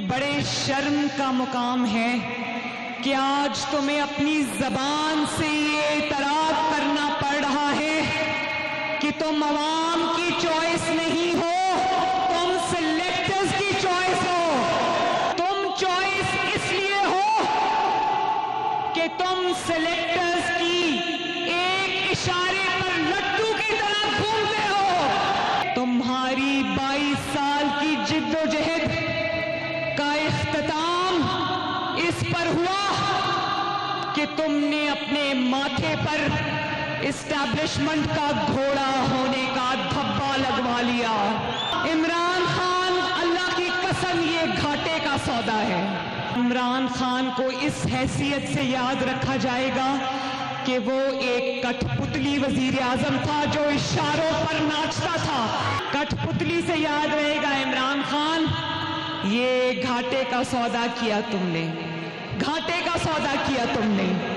بڑے شرم کا مقام ہے کہ آج تمہیں اپنی زبان سے یہ اعتراف کرنا پڑ رہا ہے کہ تم عوام کی چوائس نہیں ہو، تم سلیکٹرز کی چوائس ہو۔ تم چوائس اس لیے ہو کہ تم سلیکٹرز کی ایک اشارے پر لڈو کی طرح گھومتے ہو۔ تمہاری 22 سال کی جد و جہد کا اختتام اس پر ہوا کہ تم نے اپنے ماتھے پر اسٹیبلشمنٹ کا گھوڑا ہونے کا دھبا لگوا لیا۔ عمران خان، اللہ کی قسم یہ گھاٹے کا سودا ہے۔ عمران خان کو اس حیثیت سے یاد رکھا جائے گا کہ وہ ایک کٹھ پتلی وزیر اعظم تھا جو اشاروں پر ناچتا تھا۔ کٹھ پتلی سے یاد رہے گا عمران خان، یہ گھاٹے کا سودا کیا تم نے، گھاٹے کا سودا کیا تم نے۔